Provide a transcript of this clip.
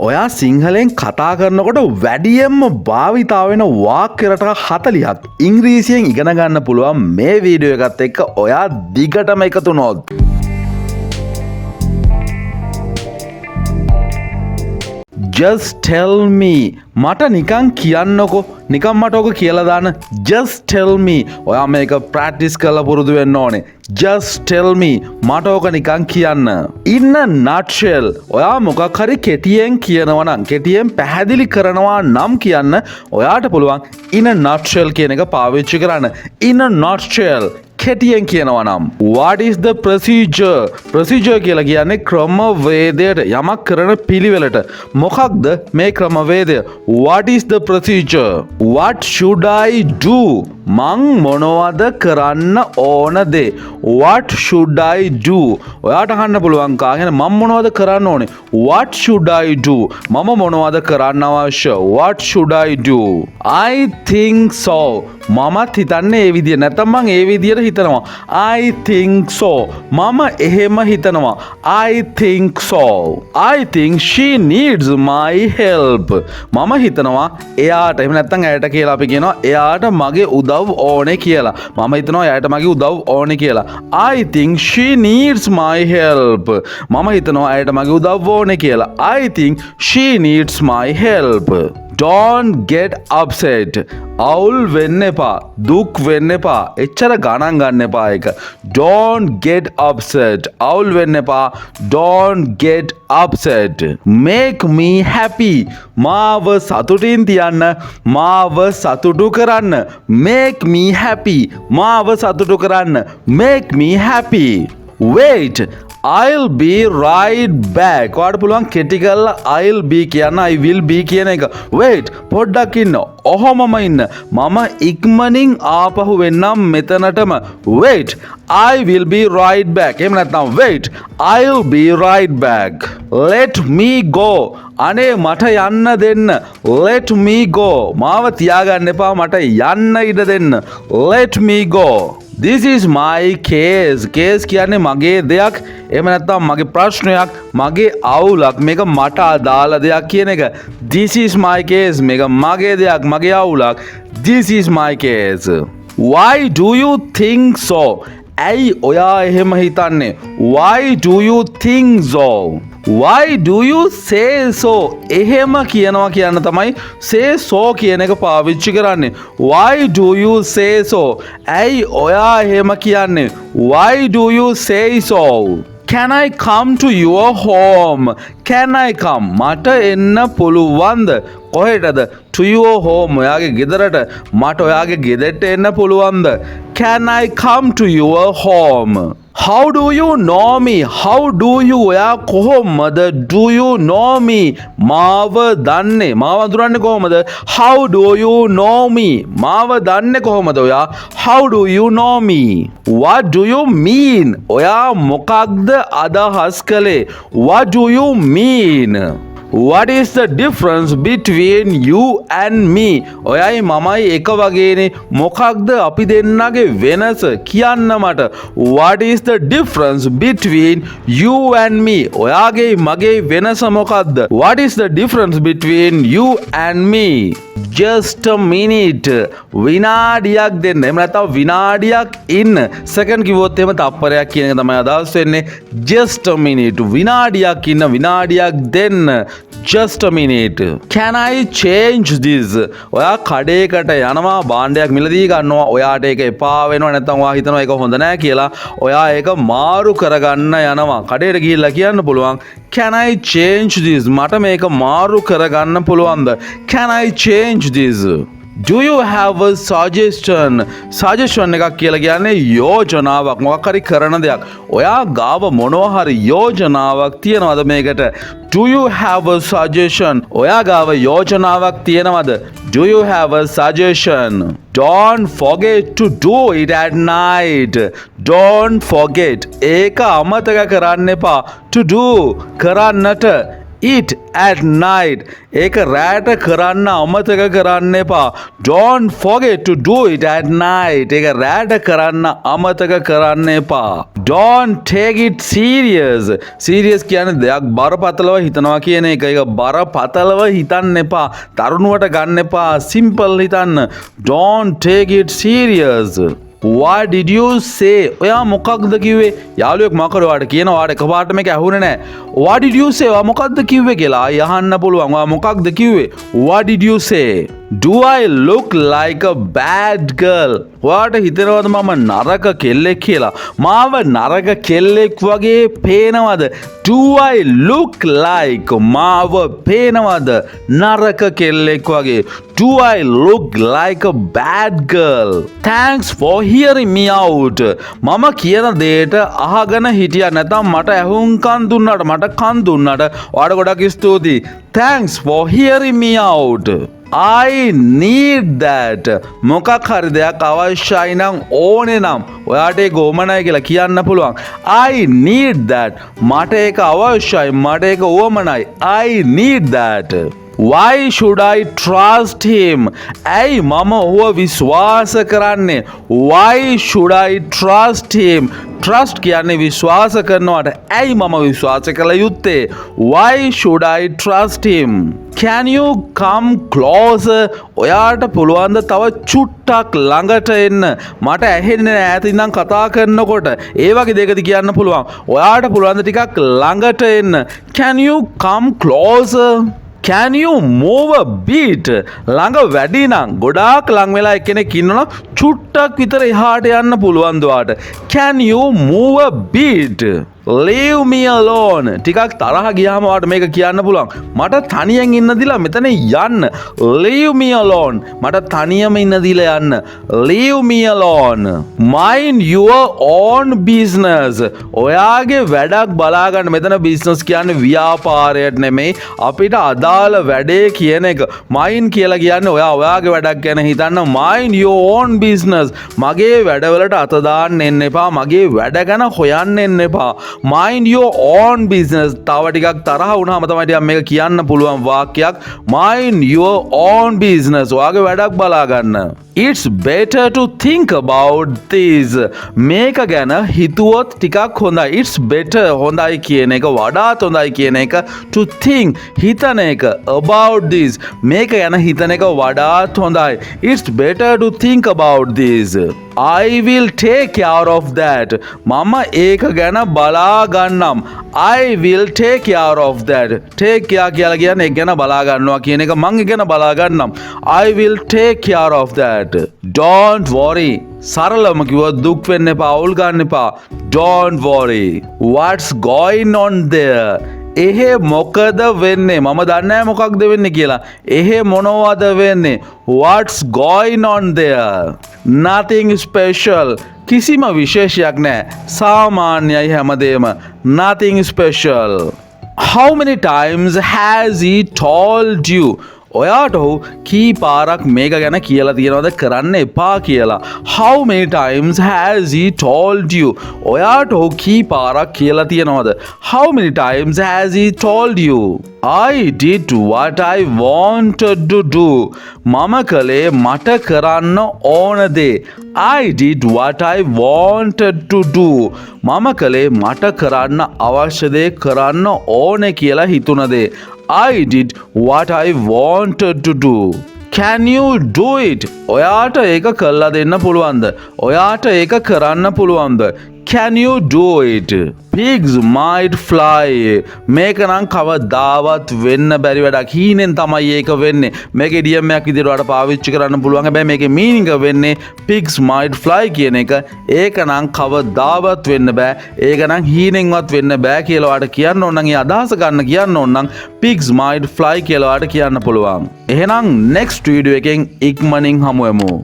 ඔයා සිංහලෙන් කතා කරනකොට වැඩියෙන්ම භාවිතා වෙන වාක්‍ය රටක 40ක් ඉංග්‍රීසියෙන් ඉගෙන ගන්න පුළුවන් මේ වීඩියෝ එකත් එක්ක ඔයා දිගටම එකතු වුණොත්. Just tell me මට නිකන් කියන්නකො නිකන් මට ඔක කියලා දාන්න just tell me ඔයා මේක ප්‍රැක්ටිස් කරලා පුරුදු වෙන්න ඕනේ just tell me මට ඔක නිකන් කියන්න in a nutshell ඔයා මොකක් හරි කෙටියෙන් කියනවා නම් කෙටියෙන් පැහැදිලි කරනවා නම් කියන්න ඔයාට පුළුවන් in a nutshell කියන එක පාවිච්චි කරන්න in a nutshell කෙටියෙන් කියනවා නම් what is the procedure කියලා කියන්නේ ක්‍රමවේදයට යමක් කරන පිළිවෙලට මොකක්ද මේ ක්‍රමවේදය what is the procedure what should I do මං මොනවද කරන්න ඕනද what should I do ඔයාට අහන්න පුළුවන් කාගෙන මම මොනවද කරන්න ඕනේ what should I do මම මොනවද කරන්න අවශ්‍ය what should I do I think so මමත් හිතන්නේ ඒ විදිය නැත්නම් මං ඒ විදියට හිතනවා I think so මම එහෙම හිතනවා I think so I think she needs my help මම හිතනවා එයාට එහෙම නැත්නම් ඇයට කියලා අපි කියනවා එයාට මගේ උදව් ඕනේ කියලා මම හිතනවා එයාට මගේ උදව් ඕනේ කියලා I think she needs my help මම හිතනවා එයාට මගේ උදව් ඕනේ කියලා I think she needs my help Don't get upset. අවුල් වෙන්න එපා. දුක් වෙන්න එපා. එච්චර ගණන් ගන්න එපා ඒක. Don't get upset. අවුල් වෙන්න එපා. Don't get upset. Make me happy. මාව සතුටින් තියන්න. මාව සතුටු කරන්න. Make me happy. මාව සතුටු කරන්න. Make me happy. Wait. I'll be right back. ඔයාට පුළුවන් කෙටි කරලා I'll be කියන්න I will be කියන එක. Wait පොඩ්ඩක් ඉන්න. ඔහොමම ඉන්න. මම ඉක්මනින් ආපහු වෙන්නම් මෙතනටම. Wait I will be right back. එහෙම නැත්නම් wait I'll be right back. Let me go. අනේ මට යන්න දෙන්න. Let me go. මාව තියාගන්න එපා මට යන්න ඉඩ දෙන්න. Let me go. This is my case. Case කියන්නේ මගේ දෙයක්. එහෙම නැත්නම් මගේ ප්‍රශ්නයක්, මගේ අවුලක්. මේක මට අදාළ දෙයක් කියන එක. This is my case. මේක මගේ දෙයක්, මගේ අවුලක්. This is my case. Why do you think so? ඇයි ඔයා එහෙම හිතන්නේ? Why do you think so? Why do you say so? එහෙම කියනවා කියන්න තමයි say so කියන එක පාවිච්චි කරන්නේ. Why do you say so? ඇයි ඔයා එහෙම කියන්නේ? Why do you say so? Can I come to your home? Can I come? මට එන්න පුළුවන්ද? කොහෙටද? To your home. ඔයාගේ ගෙදරට. මට ඔයාගේ ගෙදරට එන්න පුළුවන්ද? Can I come to your home? How do you know me? How do you ඔයා කොහොමද? Do you know me? මාව දන්නේ. මාව අඳුරන්නේ කොහොමද? How do you know me? මාව දන්නේ කොහොමද ඔයා? How do you know me? What do you mean? ඔයා මොකක්ද අදහස් කළේ? What do you mean? What is the difference between you and me? ඔයයි මමයි එක වගේනේ. මොකක්ද අපි දෙන්නගේ වෙනස? කියන්න මට. What is the difference between you and me? ඔයාගේ මගේ වෙනස මොකක්ද? What is the difference between you and me? Just a minute. විනාඩියක් දෙන්න. එහෙම නැත්නම් විනාඩියක් ඉන්න. සෙකන්ඩ් කිව්වොත් එහෙම තප්පරයක් කියන එක තමයි අදහස් වෙන්නේ. Just a minute. විනාඩියක් ඉන්න. විනාඩියක් දෙන්න. Just a minute. Can I change this? ඔයා කඩේකට යනවා භාණ්ඩයක් මිලදී ගන්නවා. ඔයාට ඒක එපා වෙනවා නැත්නම් ඔයා හිතනවා ඒක හොඳ නැහැ කියලා. ඔයා ඒක මාරු කරගන්න යනවා. කඩේට ගිහිල්ලා කියන්න පුළුවන් Can I change this? මට මේක මාරු කරගන්න පුළුවන්ද? Can I change this? Do you have a suggestion? Suggestion එකක් කියලා කියන්නේ යෝජනාවක් මොකක් හරි කරන දෙයක්. ඔයා ගාව මොනවා හරි යෝජනාවක් තියනවද මේකට? Do you have a suggestion? ඔයා ගාව යෝජනාවක් තියනවද? Do you have a suggestion? Don't forget to do it at night. Don't forget. ඒක අමතක කරන්න එපා. To do කරන්නට it at night. ඒක රැට කරන්න අමතක කරන්න එපා. Don't forget to do it at night. ඒක රැට කරන්න අමතක කරන්න එපා. Don't take it serious. Serious කියන්නේ දෙයක් බරපතලව හිතනවා කියන එක. ඒක බරපතලව හිතන්න එපා. තරුණුවට ගන්න එපා. simple හිතන්න. Don't take it serious. What did you say? ඔයා මොකක්ද කිව්වේ? යාළුවෙක් මොකද ඔයාට කියනවා ඔයාට එකපාරට මේක ඇහුනේ නැහැ. What did you say? ඔයා මොකක්ද කිව්වේ කියලා අහන්න පුළුවන්. ඔයා මොකක්ද කිව්වේ? What did you say? Do I look like a bad girl? ඔයාට හිතෙනවද මම නරක කෙල්ලෙක් කියලා? මාව නරක කෙල්ලෙක් වගේ පේනවද? Do I look like මාව පේනවද නරක කෙල්ලෙක් වගේ? Do I look like a bad girl? Thanks for hearing me out. මම කියන දේට අහගෙන හිටියා නැත්නම් මට ඇහුම්කන් දුන්නාට මට කන් දුන්නාට ඔයාට ගොඩක් ස්තුතියි. Thanks for hearing me out. I need that. මොකක් හරි දෙයක් අවශ්‍යයි නම් ඕනේ නම් ඔයාට ඒක ඕමනයි කියලා කියන්න පුළුවන්. I need that. මට ඒක අවශ්‍යයි. මට ඒක ඕමනයි. I need that. Why should I trust him? ඇයි මම ඔහුව විශ්වාස කරන්නේ? Why should I trust him? Trust කියන්නේ විශ්වාස කරනවට ඇයි මම විශ්වාස කළ යුත්තේ? Why should I trust him? Can you come closer? ඔයාට පුළුවන්ද තව චුට්ටක් ළඟට එන්න? මට ඇහෙන්නේ නැහැ ඇත ඉඳන් කතා කරනකොට. ඒ වගේ දෙයකද කියන්න පුළුවන්. ඔයාට පුළුවන්ද ටිකක් ළඟට එන්න? Can you come closer? Can you move a bit? ළඟ වැඩි නම් ගොඩාක් ලං වෙලා එක්කෙනෙක් ඉන්නවනම් චුට්ටක් විතර එහාට යන්න පුළුවන්ද ඔයාට? Can you move a bit? Leave me alone. ටිකක් තරහ ගියාම ඔයාට මේක කියන්න පුළුවන්. මට තනියෙන් ඉන්න දිලා මෙතන යන්න. Leave me alone. මට තනියම ඉන්න දිලා යන්න. Leave me alone. Mind your own business. ඔයාගේ වැඩක් බලා ගන්න. මෙතන business කියන්නේ ව්‍යාපාරයක් නෙමෙයි. අපිට අදාළ වැඩේ කියන එක. Mind කියලා කියන්නේ ඔයාගේ වැඩක් ගැන හිතන්න. Mind your own business. මගේ වැඩවලට අත දාන්න එන්න එපා. මගේ වැඩ ගැන හොයන්න එන්න එපා. Mind your own business. තව ටිකක් තරහ වුණාම තමයි ටිකක් මේක කියන්න පුළුවන් වාක්‍යයක්. Mind your own business. ඔයාගේ වැඩක් බලා ගන්න. It's better to think about this. මේක ගැන හිතුවොත් ටිකක් හොඳයි. It's better හොඳයි කියන එක වඩාත් හොඳයි කියන එක to think හිතන එක about this. මේක ගැන හිතන එක වඩාත් හොඳයි. It's better to think about this. I will take care of that. මම ඒක ගැන බලා ගන්නම්. I will take care of that. Take care කියලා කියන්නේ ඒක ගැන බලා ගන්නවා කියන එක. මම ඒක ගැන බලා ගන්නම්. I will take care of that. Don't worry. සරලම කිව්වොත් දුක් වෙන්න එපා, අවුල් ගන්න එපා. Don't worry. What's going on there? එහෙ මොකද වෙන්නේ? මම දන්නේ නැහැ මොකක්ද වෙන්නේ කියලා. එහෙ මොනවද වෙන්නේ? What's going on there? Nothing special. කිසිම විශේෂයක් නැහැ. සාමාන්‍යයි හැමදේම. Nothing special. How many times has he told you? ඔයාට ඔහු කී පාරක් මේක ගැන කියලා තියෙනවද කරන්න එපා කියලා? How many times has he told you? ඔයාට ඔහු කී පාරක් කියලා තියෙනවද? How many times has he told you? I did what I wanted to do. මම කළේ මට කරන්න ඕන දේ. I did what I wanted to do. මම කළේ මට කරන්න අවශ්‍ය දේ කරන්න ඕනේ කියලා හිතුන දේ. I did what I wanted to do. Can you do it? ඔයාට ඒක කරලා දෙන්න පුළුවන්ද? ඔයාට ඒක කරන්න පුළුවන්ද? Can you do it? Pigs might fly. මේක නම් කවදාවත් වෙන්න බැරි වැඩක්. හීනෙන් තමයි ඒක වෙන්නේ. මේක ඉඩියම් එකක් විදිහට ඔයාලට පාවිච්චි කරන්න පුළුවන්. හැබැයි මේකේ මීනින්ග් එක වෙන්නේ pigs might fly කියන එක. ඒක නම් කවදාවත් වෙන්න බෑ. ඒක නම් හීනෙන්වත් වෙන්න බෑ කියලා ඔයාලට කියන්න ඕන නම් ඒ අදහස ගන්න කියන්න ඕන නම් pigs might fly කියලා ඔයාලට කියන්න පුළුවන්. එහෙනම් next video එකෙන් ඉක්මනින් හමු වෙමු.